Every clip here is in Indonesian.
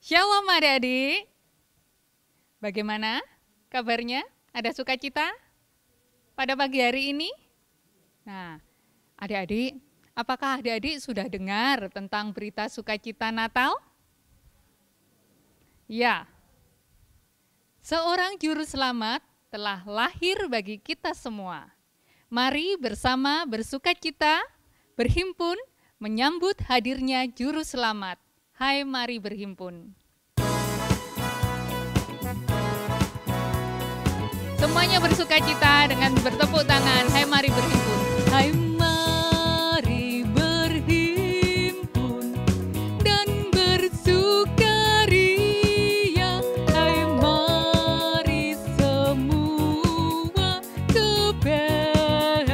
Shalom adik-adik. Bagaimana kabarnya? Ada sukacita pada pagi hari ini? Nah, adik-adik, apakah adik-adik sudah dengar tentang berita sukacita Natal? Ya, seorang juru selamat telah lahir bagi kita semua. Mari bersama bersukacita, berhimpun, menyambut hadirnya juru selamat. Hai, mari berhimpun. Semuanya bersukacita dengan bertepuk tangan. Hai, mari berhimpun. Hai, mari berhimpun dan bersukaria. Hai, mari semua ke Betlehem.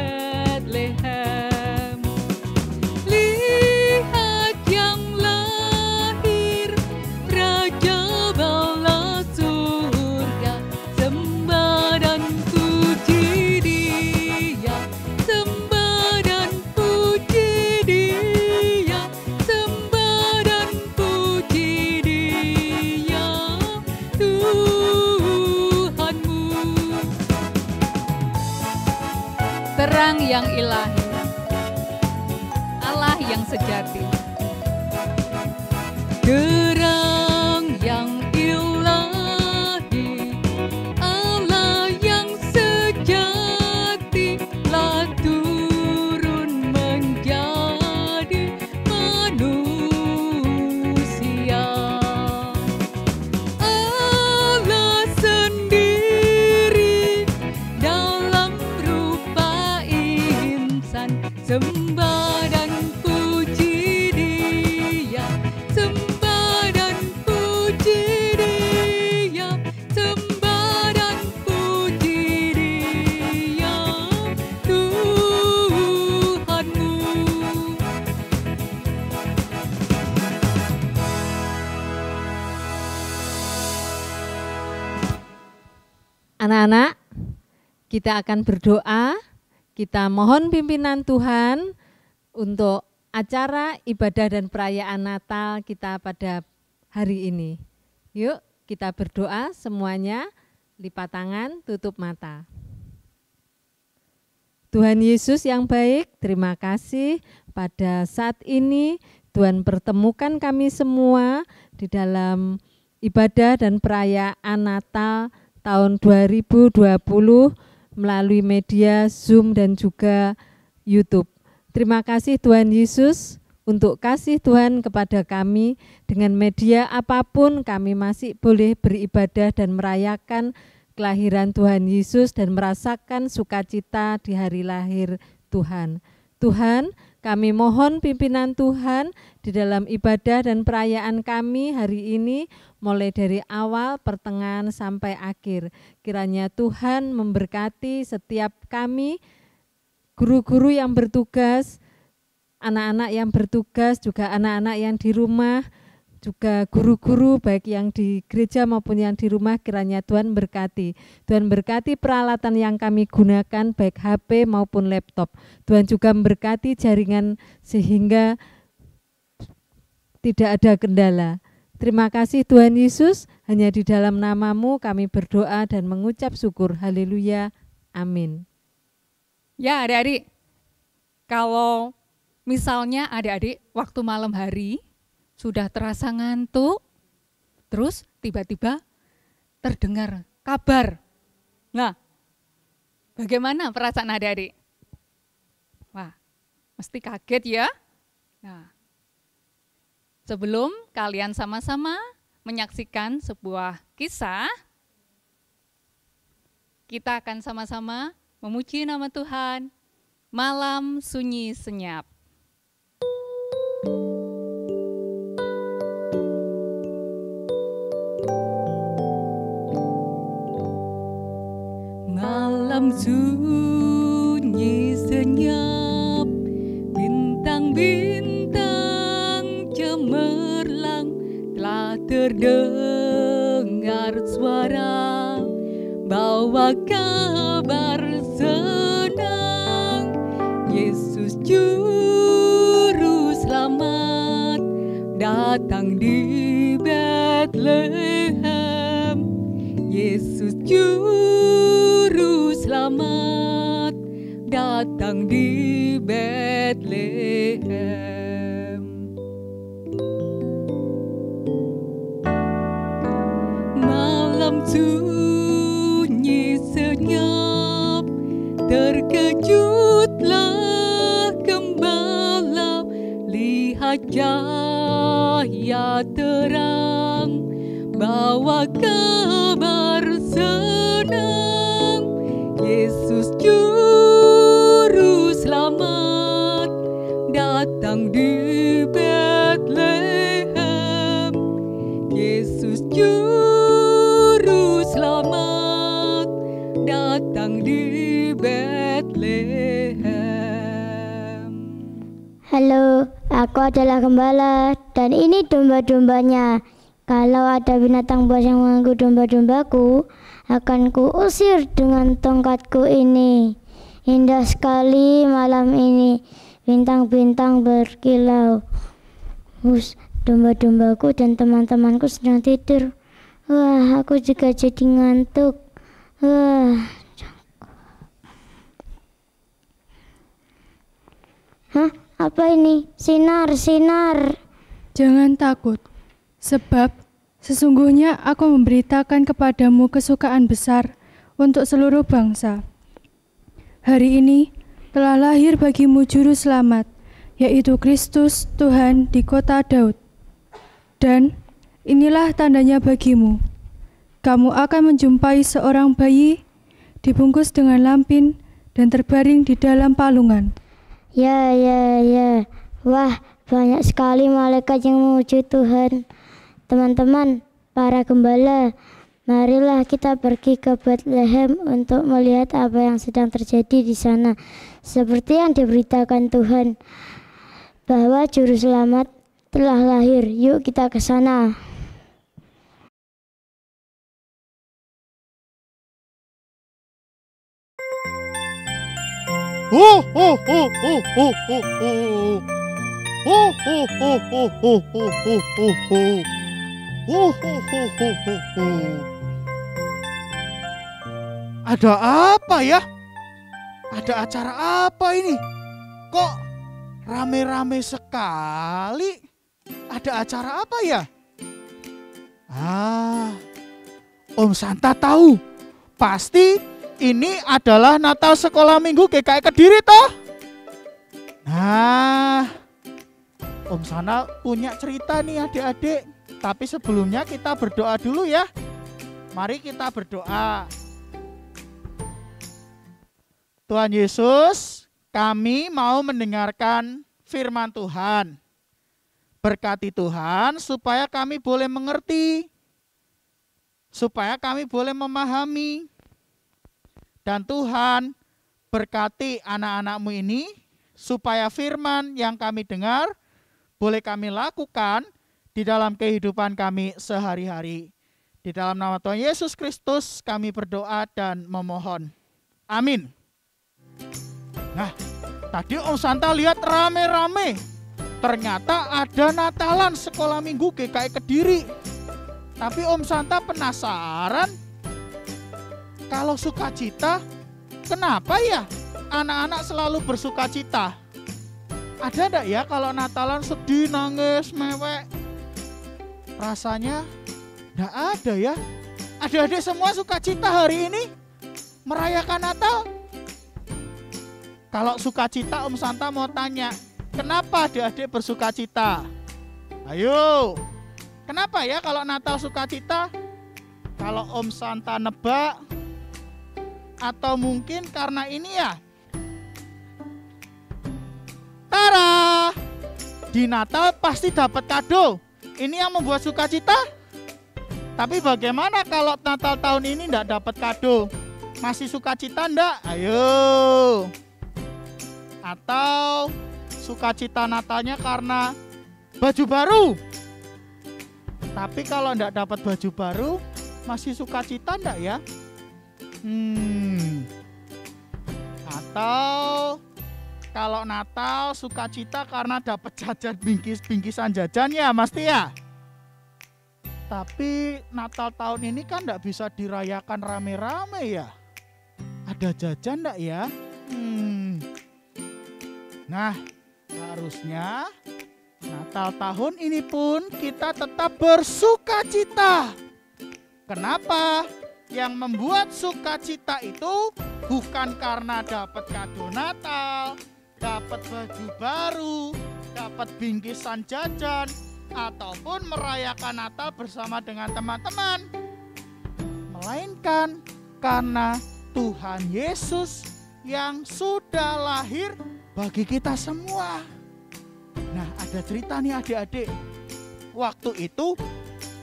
Lihat yang lahir, Raja Bala surga. Sembah dan puji Dia, sembah dan puji Dia, sembah dan puji Dia, Tuhanmu. Terang yang ilahi, Allah yang sejati. Terang yang ilahi, Allah yang sejati, telah turun menjadi manusia. Allah sendiri dalam rupa insan, sembah dan puji Dia, sembah dan puji Dia, sembah dan puji Dia, Tuhanmu. Anak-anak, kita akan berdoa, kita mohon pimpinan Tuhan untuk acara ibadah dan perayaan Natal kita pada hari ini. Yuk kita berdoa semuanya, lipat tangan, tutup mata. Tuhan Yesus yang baik, terima kasih pada saat ini Tuhan pertemukan kami semua di dalam ibadah dan perayaan Natal tahun 2020 melalui media Zoom dan juga YouTube. Terima kasih Tuhan Yesus untuk kasih Tuhan kepada kami. Dengan media apapun kami masih boleh beribadah dan merayakan kelahiran Tuhan Yesus dan merasakan sukacita di hari lahir Tuhan. Tuhan, kami mohon pimpinan Tuhan di dalam ibadah dan perayaan kami hari ini, mulai dari awal, pertengahan, sampai akhir. Kiranya Tuhan memberkati setiap kami, guru-guru yang bertugas, anak-anak yang bertugas, juga anak-anak yang di rumah, juga guru-guru baik yang di gereja maupun yang di rumah, kiranya Tuhan berkati. Tuhan berkati peralatan yang kami gunakan baik HP maupun laptop. Tuhan juga memberkati jaringan sehingga tidak ada kendala. Terima kasih Tuhan Yesus, hanya di dalam nama-Mu kami berdoa dan mengucap syukur. Haleluya. Amin. Ya adik-adik, kalau misalnya adik-adik waktu malam hari sudah terasa ngantuk, terus tiba-tiba terdengar kabar. Nah, bagaimana perasaan adik-adik? Wah, mesti kaget ya. Nah, sebelum kalian sama-sama menyaksikan sebuah kisah, kita akan sama-sama memuji nama Tuhan. Malam sunyi senyap. Malam sunyi senyap, bintang-bintang cemerlang, telah terdengar suara bawa kabar senang. Yesus juru selamat datang di Betlehem. Bethlehem. Yesus Juru Selamat datang di Bethlehem. Malam sunyi senyap, terkejutlah gembala, lihat cahaya terang, bawa kabar senang. Yesus Juru Selamat datang di Bethlehem. Yesus Juru Selamat datang di Bethlehem. Halo, aku adalah gembala dan ini domba-dombanya. Kalau ada binatang buas yang mengganggu domba-dombaku, akan kuusir dengan tongkatku ini. Indah sekali malam ini, bintang-bintang berkilau. Domba-dombaku dan teman-temanku sedang tidur. Wah, aku juga jadi ngantuk. Hah? Apa ini? Sinar. Jangan takut, sebab sesungguhnya aku memberitakan kepadamu kesukaan besar untuk seluruh bangsa. Hari ini telah lahir bagimu Juru Selamat, yaitu Kristus Tuhan di kota Daud. Dan inilah tandanya bagimu. Kamu akan menjumpai seorang bayi dibungkus dengan lampin dan terbaring di dalam palungan. Ya. Wah, banyak sekali malaikat yang memuji Tuhan. Teman-teman, para gembala, marilah kita pergi ke Bethlehem untuk melihat apa yang sedang terjadi di sana. Seperti yang diberitakan Tuhan, bahwa Juru Selamat telah lahir. Yuk kita ke sana. Ada apa ya? Ada acara apa ini? Kok rame-rame sekali? Ada acara apa ya? Om Santa tahu. Pasti ini adalah Natal Sekolah Minggu GKI Kediri toh? Nah, Om Santa punya cerita nih adik-adik. Tapi sebelumnya kita berdoa dulu ya. Mari kita berdoa. Tuhan Yesus, kami mau mendengarkan firman Tuhan. Berkati Tuhan supaya kami boleh mengerti, supaya kami boleh memahami. Dan Tuhan berkati anak-anak-Mu ini supaya firman yang kami dengar boleh kami lakukan di dalam kehidupan kami sehari-hari. Di dalam nama Tuhan Yesus Kristus kami berdoa dan memohon. Amin. Nah, tadi Om Santa lihat rame-rame. Ternyata ada Natalan Sekolah Minggu GKI Kediri. Tapi Om Santa penasaran, kalau sukacita, kenapa ya anak-anak selalu bersukacita? Ada enggak ya kalau Natalan sedih, nangis, mewek? Rasanya enggak ada ya. Adik-adik semua sukacita hari ini merayakan Natal. Kalau sukacita, Om Santa mau tanya, kenapa adik-adik bersukacita? Ayo, kenapa ya kalau Natal sukacita? Kalau Om Santa nebak, atau mungkin karena ini ya. Tara, di Natal pasti dapat kado. Ini yang membuat sukacita. Tapi bagaimana kalau Natal tahun ini enggak dapat kado? Masih sukacita enggak? Ayo. Atau sukacita Natalnya karena baju baru. Tapi kalau enggak dapat baju baru, masih sukacita enggak ya? Atau kalau Natal sukacita karena dapat jajan bingkisan jajan ya, Mas Tia. Tapi Natal tahun ini kan enggak bisa dirayakan rame-rame ya. Ada jajan enggak ya? Nah, harusnya Natal tahun ini pun kita tetap bersukacita. Kenapa? Yang membuat sukacita itu bukan karena dapat kado Natal, dapat baju baru, dapat bingkisan jajan, ataupun merayakan Natal bersama dengan teman-teman. Melainkan karena Tuhan Yesus yang sudah lahir bagi kita semua. Nah, ada cerita nih adik-adik. Waktu itu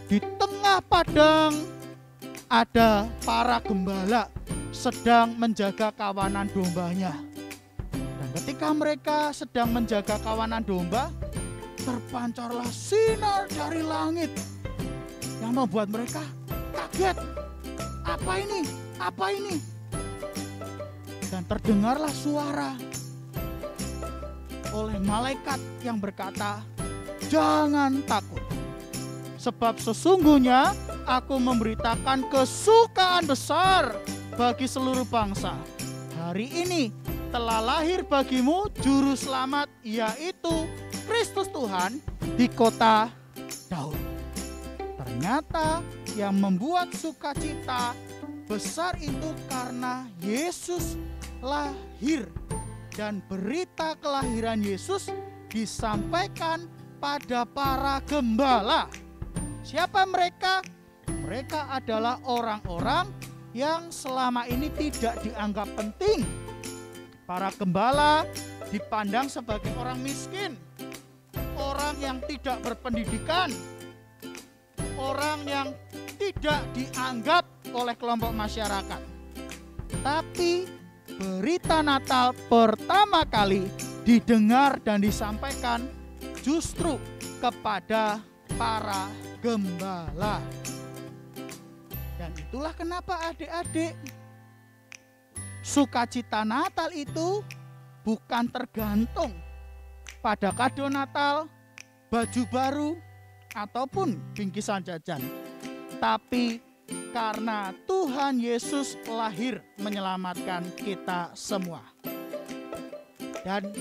di tengah padang ada para gembala sedang menjaga kawanan dombanya. Dan ketika mereka sedang menjaga kawanan domba, terpancarlah sinar dari langit yang membuat mereka kaget. Apa ini? Apa ini? Dan terdengarlah suara oleh malaikat yang berkata, "Jangan takut, sebab sesungguhnya aku memberitakan kesukaan besar bagi seluruh bangsa. Hari ini telah lahir bagimu juru selamat, yaitu Kristus Tuhan di kota Daud." Ternyata yang membuat sukacita besar itu karena Yesus lahir. Dan berita kelahiran Yesus disampaikan pada para gembala. Siapa mereka? Mereka adalah orang-orang yang selama ini tidak dianggap penting. Para gembala dipandang sebagai orang miskin, orang yang tidak berpendidikan, orang yang tidak dianggap oleh kelompok masyarakat. Tapi berita Natal pertama kali didengar dan disampaikan justru kepada para gembala. Dan itulah kenapa adik-adik, sukacita Natal itu bukan tergantung pada kado Natal, baju baru, ataupun bingkisan jajan. Tapi karena Tuhan Yesus lahir menyelamatkan kita semua. Dan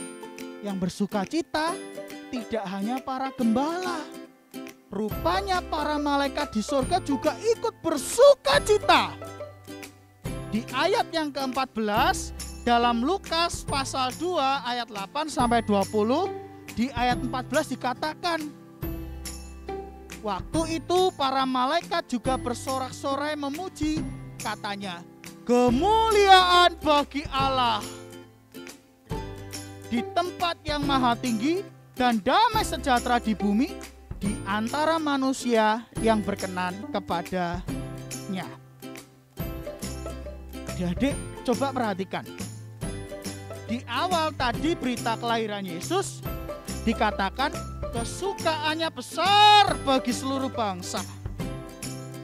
yang bersukacita tidak hanya para gembala. Rupanya para malaikat di surga juga ikut bersukacita. Di ayat yang ke-14 dalam Lukas pasal 2 ayat 8 sampai 20, di ayat 14 dikatakan, waktu itu para malaikat juga bersorak-sorai memuji, katanya, "Kemuliaan bagi Allah di tempat yang maha tinggi dan damai sejahtera di bumi di antara manusia yang berkenan kepadanya." Adik-adik, coba perhatikan. Di awal tadi berita kelahiran Yesus dikatakan kesukaannya besar bagi seluruh bangsa.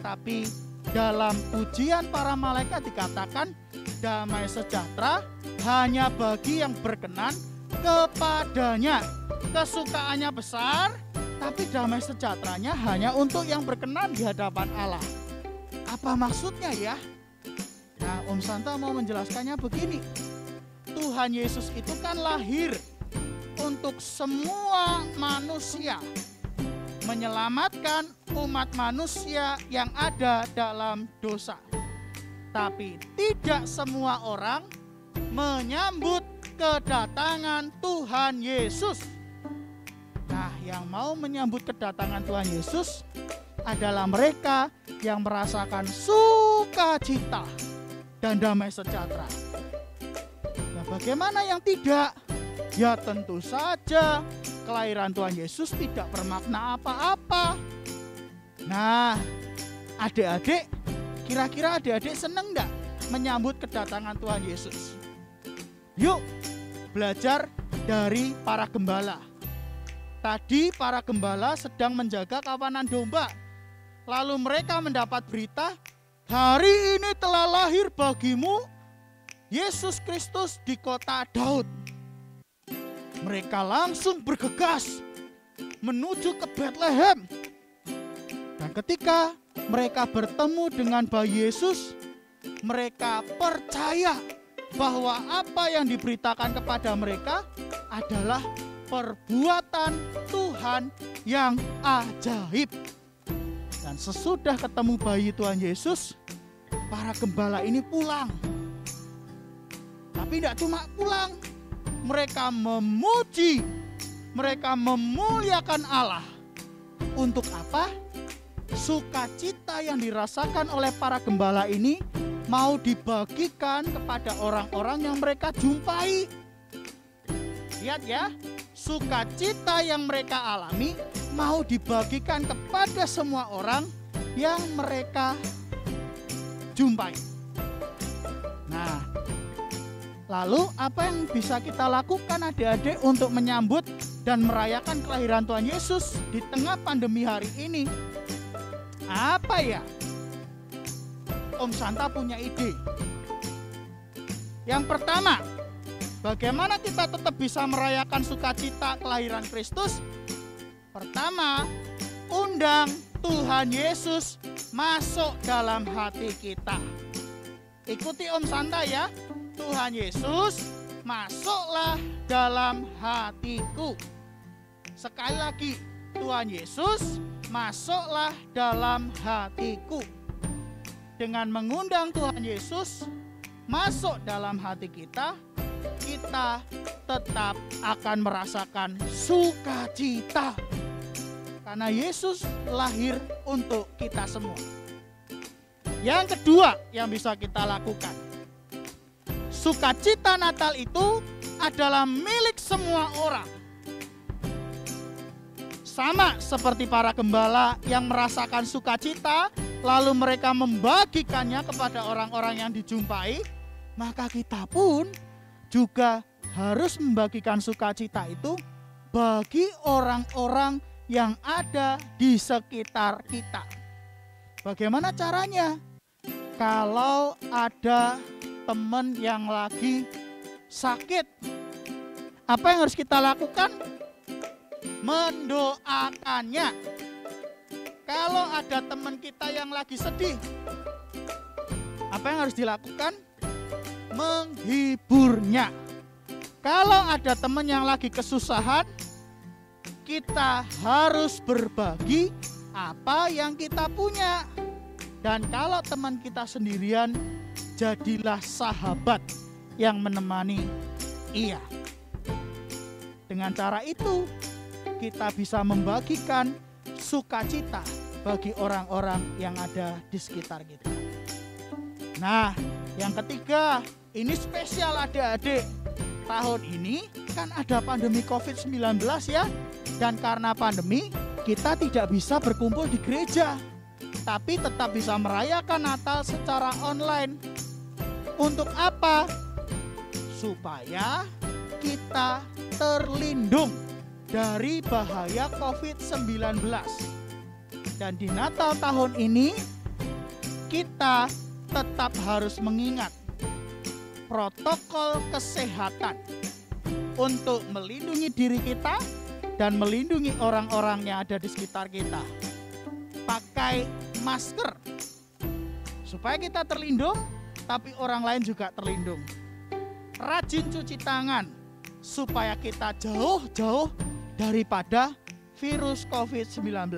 Tapi dalam pujian para malaikat dikatakan damai sejahtera hanya bagi yang berkenan kepadanya. Kesukaannya besar, tapi damai sejahteranya hanya untuk yang berkenan di hadapan Allah. Apa maksudnya ya? Nah, Om Santa mau menjelaskannya begini. Tuhan Yesus itu kan lahir untuk semua manusia, menyelamatkan umat manusia yang ada dalam dosa. Tapi tidak semua orang menyambut kedatangan Tuhan Yesus. Nah, yang mau menyambut kedatangan Tuhan Yesus adalah mereka yang merasakan sukacita dan damai sejahtera. Nah, bagaimana yang tidak? Ya tentu saja kelahiran Tuhan Yesus tidak bermakna apa-apa. Nah, adik-adik, kira-kira adik-adik seneng enggak menyambut kedatangan Tuhan Yesus? Yuk belajar dari para gembala. Tadi para gembala sedang menjaga kawanan domba. Lalu mereka mendapat berita, hari ini telah lahir bagimu Yesus Kristus di kota Daud. Mereka langsung bergegas menuju ke Betlehem. Dan Dan ketika mereka bertemu dengan bayi Yesus, mereka percaya bahwa apa yang diberitakan kepada mereka adalah perbuatan Tuhan yang ajaib. Dan sesudah ketemu bayi Tuhan Yesus, para gembala ini pulang. Tapi tidak cuma pulang, mereka memuji, mereka memuliakan Allah. Untuk apa? Sukacita yang dirasakan oleh para gembala ini mau dibagikan kepada orang-orang yang mereka jumpai. Lihat ya, sukacita yang mereka alami mau dibagikan kepada semua orang yang mereka jumpai. Nah, lalu apa yang bisa kita lakukan adik-adik untuk menyambut dan merayakan kelahiran Tuhan Yesus di tengah pandemi hari ini? Apa ya? Om Santa punya ide. Yang pertama, bagaimana kita tetap bisa merayakan sukacita kelahiran Kristus? Pertama, undang Tuhan Yesus masuk dalam hati kita. Ikuti Om Santa ya. Tuhan Yesus, masuklah dalam hatiku. Sekali lagi, Tuhan Yesus, masuklah dalam hatiku. Dengan mengundang Tuhan Yesus masuk dalam hati kita, kita tetap akan merasakan sukacita. Karena Yesus lahir untuk kita semua. Yang kedua yang bisa kita lakukan, sukacita Natal itu adalah milik semua orang. Sama seperti para gembala yang merasakan sukacita, lalu mereka membagikannya kepada orang-orang yang dijumpai, maka kita pun juga harus membagikan sukacita itu bagi orang-orang yang ada di sekitar kita. Bagaimana caranya? Kalau ada teman yang lagi sakit, apa yang harus kita lakukan? Mendoakannya. Kalau ada teman kita yang lagi sedih, apa yang harus dilakukan? Menghiburnya. Kalau ada teman yang lagi kesusahan, kita harus berbagi apa yang kita punya. Dan kalau teman kita sendirian, jadilah sahabat yang menemani ia. Dengan cara itu, kita bisa membagikan sukacita bagi orang-orang yang ada di sekitar kita. Nah, yang ketiga, ini spesial adik-adik. Tahun ini kan ada pandemi COVID-19 ya. Dan karena pandemi, kita tidak bisa berkumpul di gereja. Tapi tetap bisa merayakan Natal secara online. Untuk apa? Supaya kita terlindung dari bahaya COVID-19. Dan di Natal tahun ini, kita tetap harus mengingat protokol kesehatan untuk melindungi diri kita dan melindungi orang-orang yang ada di sekitar kita. Pakai masker supaya kita terlindung, tapi orang lain juga terlindung. Rajin cuci tangan supaya kita jauh-jauh daripada virus COVID-19.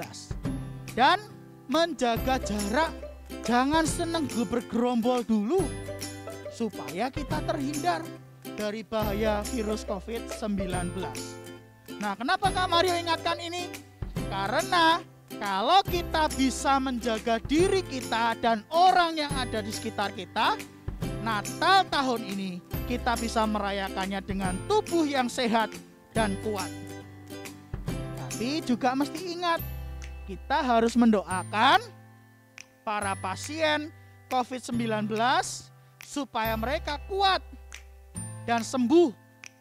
Dan menjaga jarak, jangan seneng bergerombol dulu supaya kita terhindar dari bahaya virus COVID-19. Nah, kenapa Kak Mario ingatkan ini? Karena kalau kita bisa menjaga diri kita dan orang yang ada di sekitar kita, Natal tahun ini kita bisa merayakannya dengan tubuh yang sehat dan kuat. Tapi juga mesti ingat, kita harus mendoakan para pasien COVID-19 supaya mereka kuat dan sembuh,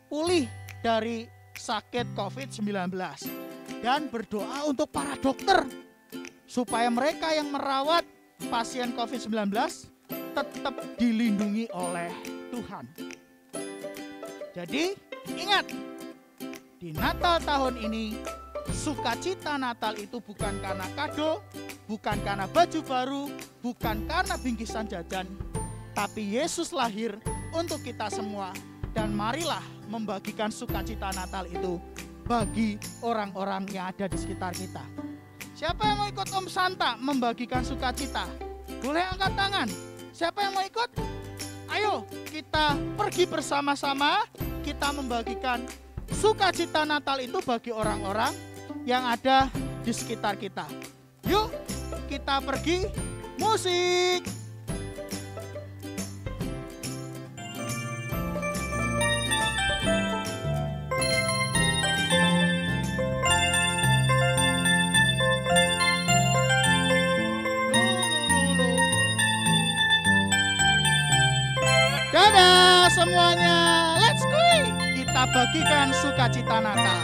pulih dari sakit COVID-19. Dan berdoa untuk para dokter supaya mereka yang merawat pasien COVID-19 tetap dilindungi oleh Tuhan. Jadi ingat, di Natal tahun ini, sukacita Natal itu bukan karena kado, bukan karena baju baru, bukan karena bingkisan jajan, tapi Yesus lahir untuk kita semua. Dan marilah membagikan sukacita Natal itu bagi orang-orang yang ada di sekitar kita. Siapa yang mau ikut Om Santa membagikan sukacita? Boleh angkat tangan. Siapa yang mau ikut? Ayo kita pergi bersama-sama, kita membagikan sukacita Natal itu bagi orang-orang yang ada di sekitar kita. Yuk kita pergi, musik. Dadah semuanya, let's go. Kita bagikan sukacita Natal.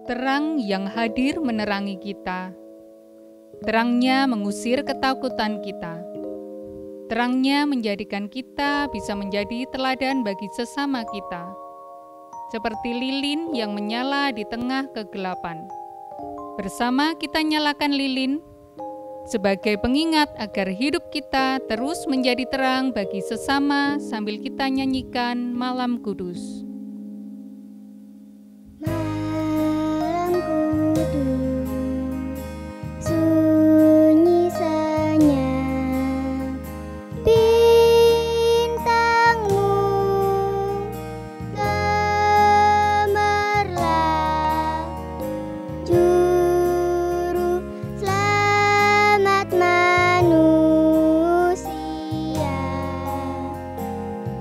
Terang yang hadir menerangi kita. Terangnya mengusir ketakutan kita. Terangnya menjadikan kita bisa menjadi teladan bagi sesama kita. Seperti lilin yang menyala di tengah kegelapan. Bersama kita nyalakan lilin sebagai pengingat agar hidup kita terus menjadi terang bagi sesama sambil kita nyanyikan Malam Kudus. Malam kudus, sunyi senyap, bintangmu gemerlap, juru selamat manusia.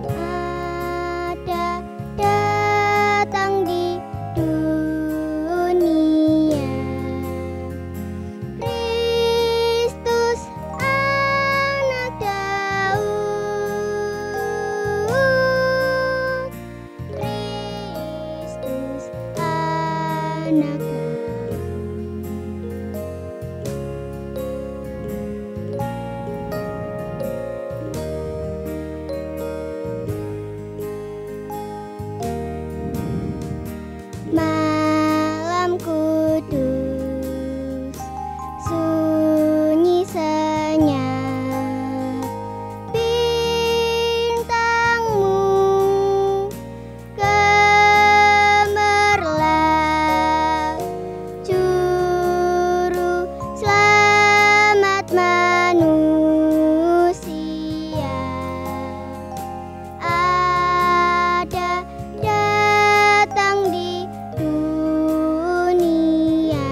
Ada datang di dunia, Kristus anak Daud, Kristus anak Daud. Malam kudus, sunyi senyap, bintangmu gemerlap, juru selamat manusia. Ada datang di dunia,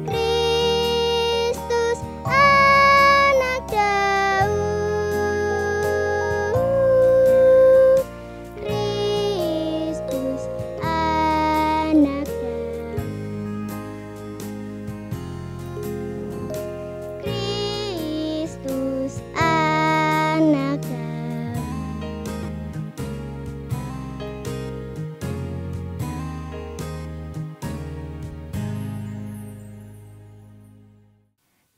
Kristus anak Daud, Kristus anak Daud, Kristus anak Daud.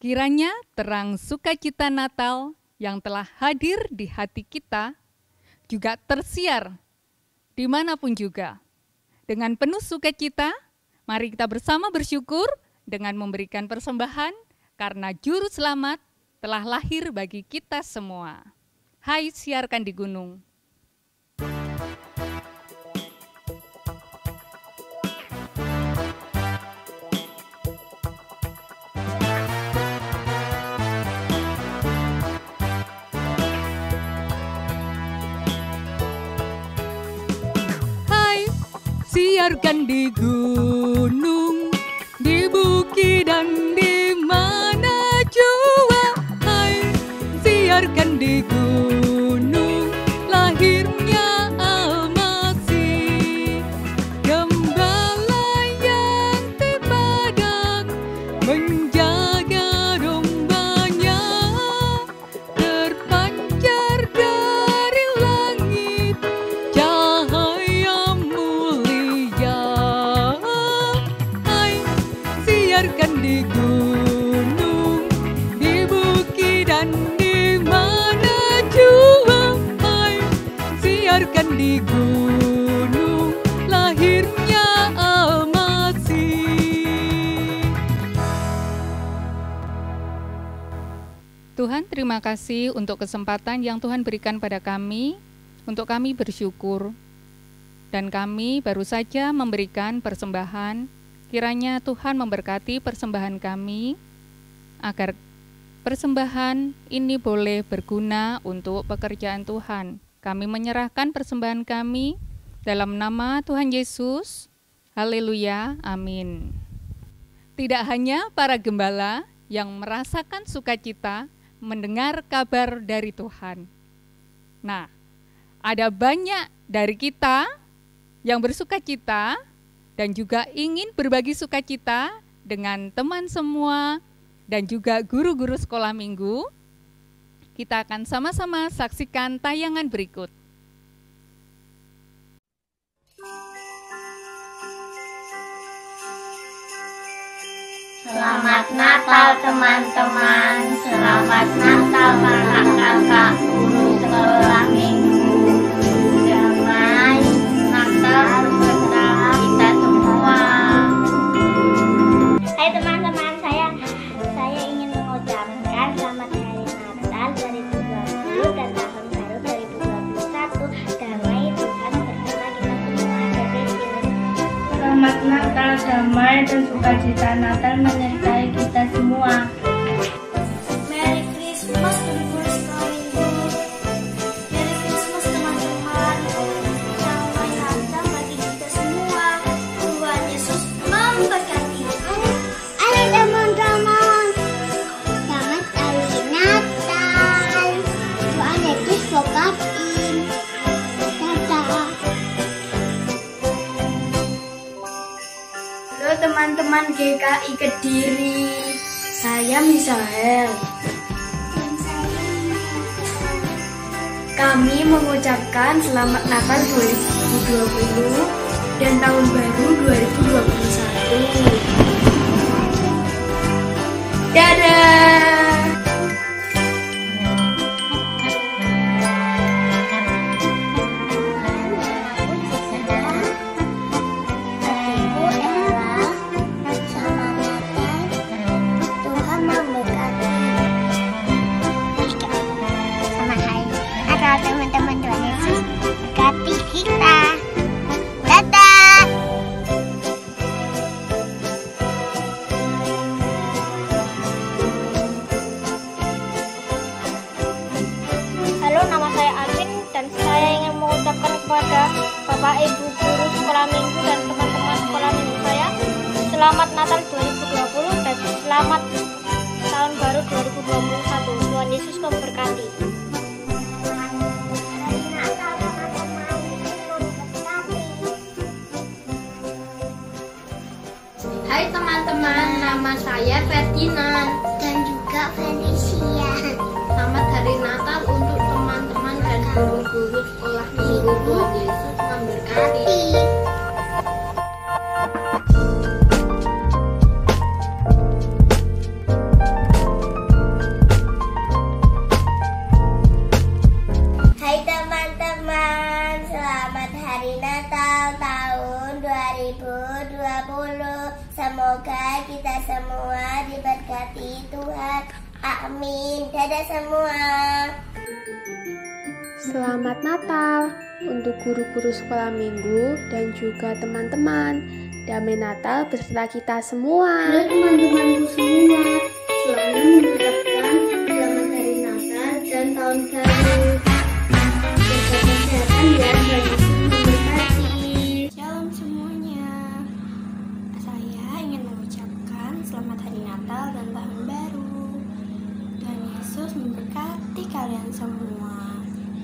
Kiranya terang sukacita Natal yang telah hadir di hati kita juga tersiar dimanapun juga. Dengan penuh sukacita, mari kita bersama bersyukur dengan memberikan persembahan karena Juru Selamat telah lahir bagi kita semua. Hai, siarkan di gunung. Siarkan di gunung, di bukit dan di mana jua. Hai, siarkan di gunung, lahirnya Almasih. Gembala yang terpadang menjaga dombanya, terpancar dari langit cahaya mulia. Hai, siarkan di gunung, di bukit dan di mana jua. Hai, siarkan di gunung, lahirnya terima kasih untuk kesempatan yang Tuhan berikan pada kami, untuk kami bersyukur. Dan kami baru saja memberikan persembahan, kiranya Tuhan memberkati persembahan kami, agar persembahan ini boleh berguna untuk pekerjaan Tuhan. Kami menyerahkan persembahan kami dalam nama Tuhan Yesus. Haleluya, amin. Tidak hanya para gembala yang merasakan sukacita mendengar kabar dari Tuhan. Nah, ada banyak dari kita yang bersukacita dan juga ingin berbagi sukacita dengan teman semua dan juga guru-guru sekolah minggu. Kita akan sama-sama saksikan tayangan berikut. Selamat Natal teman-teman, selamat Natal kakak-kakak guru sekolah minggu. Damai Natal beserta kita semua. Hai teman-teman, saya ingin mengucapkan selamat hari Natal 2020 dan tahun baru 2021. Damai Tuhan bersama kita semua. Selamat Natal, damai dan sukacita Natal menyertai kita semua. Merry Christmas guru sekolah minggu. Merry Christmas teman-teman. Selamat Natal bagi kita semua. Tuhan Yesus memberkati. Halo teman-teman. Selamat hari Natal. Tuhan Yesus memberkati. Dadah. Halo teman-teman GKI Kediri, saya Misael. Kami mengucapkan selamat Natal 2020 dan tahun baru 2021. Dadah! Tuhan memberkati. Selamat hari Natal teman-teman, Tuhan Yesus berkati kita. Dadah. Halo, nama saya Amin dan saya ingin mengucapkan kepada Bapak Ibu guru sekolah minggu dan teman-teman sekolah minggu saya selamat Natal 2020 dan selamat tahun baru 2021. Tuhan Yesus memberkati. Hai teman-teman, nama saya Ferdinand Dan juga Felicia. Selamat Hari Natal untuk teman-teman dan guru-guru sekolah minggu. Tuhan Yesus memberkati. Hai teman-teman, selamat Hari Natal tahun 2020. Semoga kita semua diberkati Tuhan. Amin. Dadah semua. Selamat Natal untuk guru-guru sekolah minggu dan juga teman-teman. Damai Natal beserta kita semua. Halo teman-temanku semua, selamat mengucapkan selamat Hari Natal dan tahun baru. Jaga kesehatan ya, Tuhan Yesus memberkati. Shalom semuanya. Saya ingin mengucapkan selamat Hari Natal dan tahun baru. Tuhan Yesus memberkati kalian semua.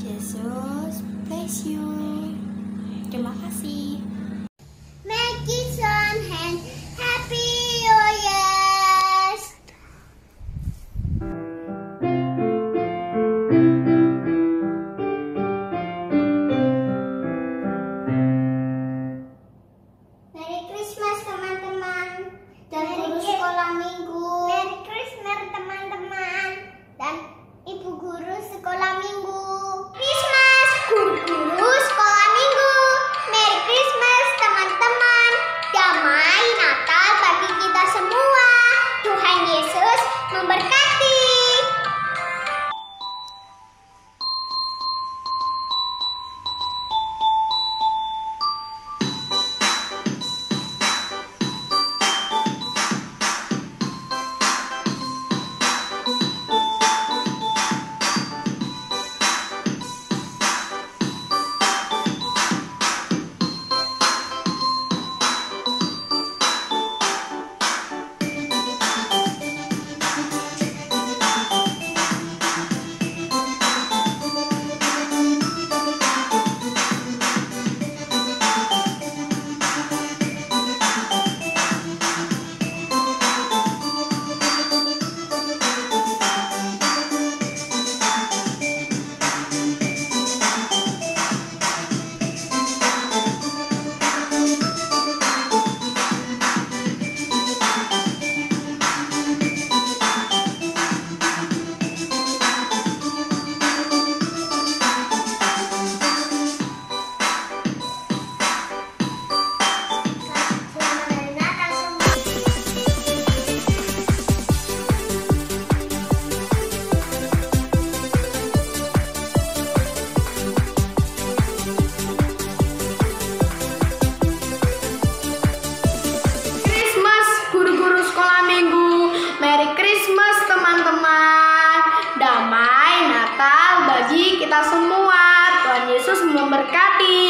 Jesus bless you. Terima kasih. Make it on hand. Happy New Year. Merry Christmas teman-teman dan guru sekolah minggu. Merry Christmas teman-teman dan ibu guru sekolah minggu. Christmas guru-guru sekolah minggu. Merry Christmas. memberkati.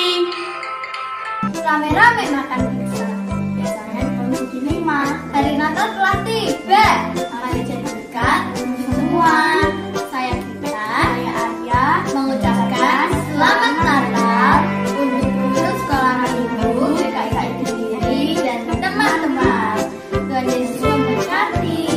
Rame-rame makan pizza. Biasanya konsumsi 5. Hari Natal telah tiba. Mari jadikan untuk semua. Saya Gita, saya Arya, mengucapkan selamat Natal untuk guru sekolah minggu, GKI Kediri dan teman-teman. Tuhan Yesus memberkati.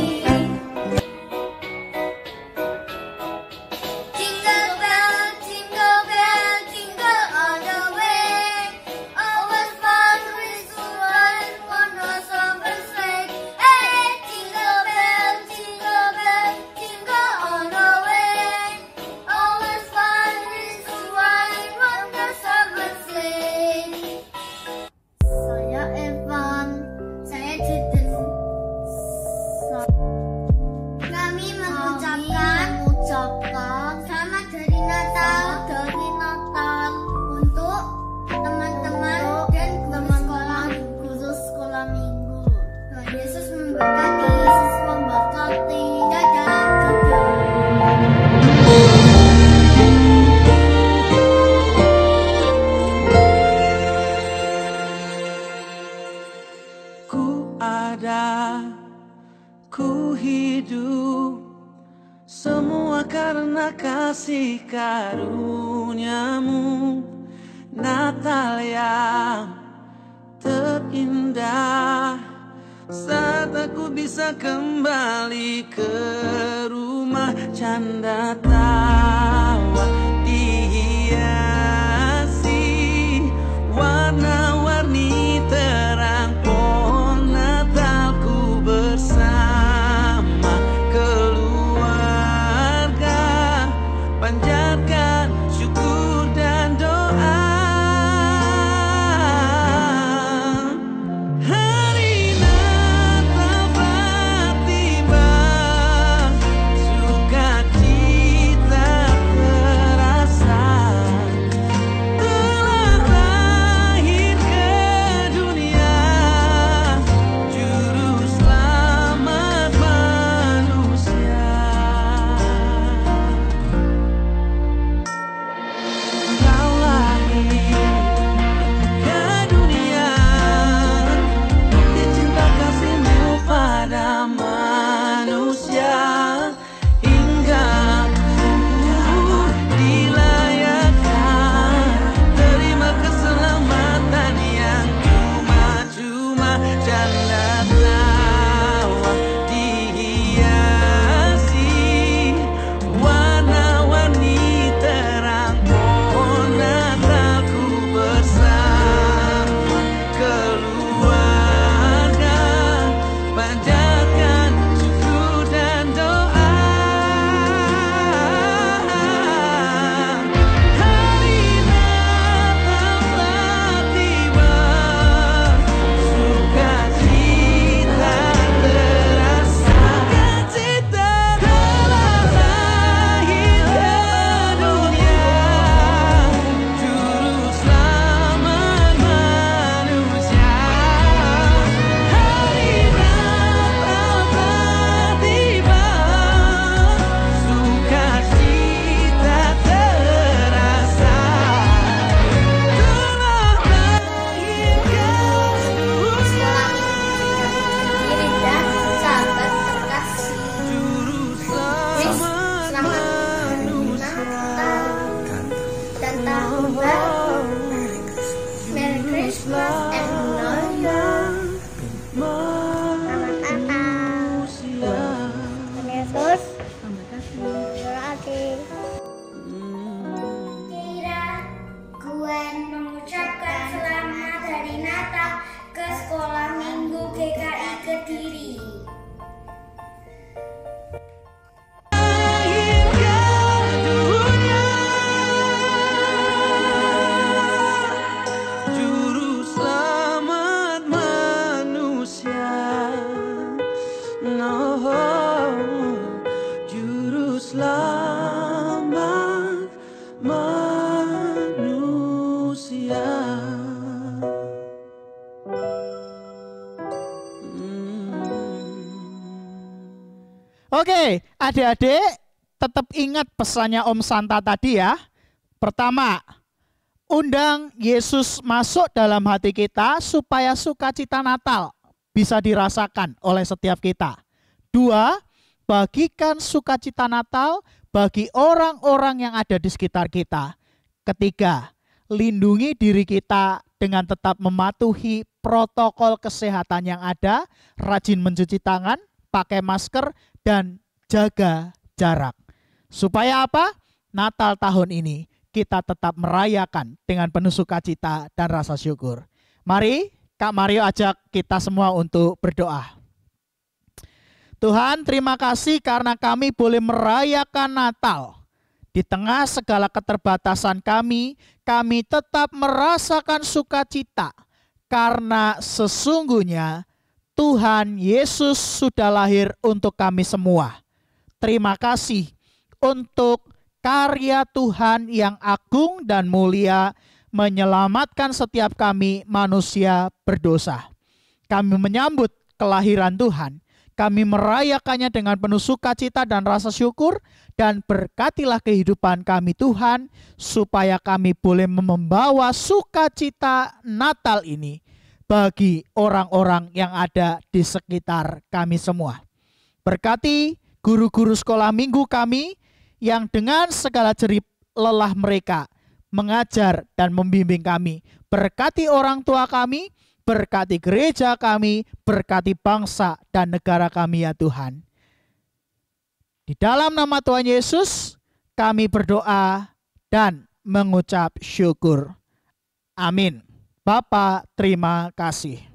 Ku hidup semua karena kasih karuniamu. Natal yang terindah, saat aku bisa kembali ke rumah. Canda tawa dihiasi warna-warni terang pohon Natalku bersama keluarga. Panjatkan syukur dan doa. Hari Natal telah tiba, sukacita terasa. Telah lahir ke dunia juru selamat manusia. Kau lahir ke dunia, bukti cinta kasih-Mu pada manusia. Hingga dilayakkan terima keselamatan yang cuma-cuma. Canda tawa dihiasi warna-warni terang pohon Natalku bersama keluarga. Panjatkan syukur dan doa. Hari Natal telah tiba, sukacita terasa. Sukacita telah lahir ke dunia juru selamat manusia. Hari Natal telah tiba, sukacita terasa. Telah lahir ke dunia Diri dan sahabat terkasih. juru selamat Natal dan tahun baru. Merry Christmas and New Year. Selamat Natal. Tuhan Yesus memberkati. Kira Gwen mengucapkan selamat hari Natal ke Sekolah Minggu GKI Kediri. Lahir ke dunia juru selamat manusia. No, juru selamat manusia. Oke, adik-adik tetap ingat pesannya Om Santa tadi ya. Pertama, undang Yesus masuk dalam hati kita supaya sukacita Natal bisa dirasakan oleh setiap kita. 2, bagikan sukacita Natal bagi orang-orang yang ada di sekitar kita. 3, lindungi diri kita dengan tetap mematuhi protokol kesehatan yang ada, rajin mencuci tangan, pakai masker, dan jaga jarak. Supaya apa? Natal tahun ini kita tetap merayakan dengan penuh sukacita dan rasa syukur. Mari Kak Mario ajak kita semua untuk berdoa. Tuhan, terima kasih karena kami boleh merayakan Natal. Di tengah segala keterbatasan kami tetap merasakan sukacita. Karena sesungguhnya Tuhan Yesus sudah lahir untuk kami semua. Terima kasih untuk karya Tuhan yang agung dan mulia menyelamatkan setiap kami manusia berdosa. Kami menyambut kelahiran Tuhan. Kami merayakannya dengan penuh sukacita dan rasa syukur, dan berkatilah kehidupan kami Tuhan, supaya kami boleh membawa sukacita Natal ini bagi orang-orang yang ada di sekitar kami semua. Berkati guru-guru sekolah minggu kami yang dengan segala jerih lelah mereka mengajar dan membimbing kami. Berkati orang tua kami, berkati gereja kami, berkati bangsa dan negara kami ya Tuhan. Di dalam nama Tuhan Yesus kami berdoa dan mengucap syukur. Amin. Bapa, terima kasih.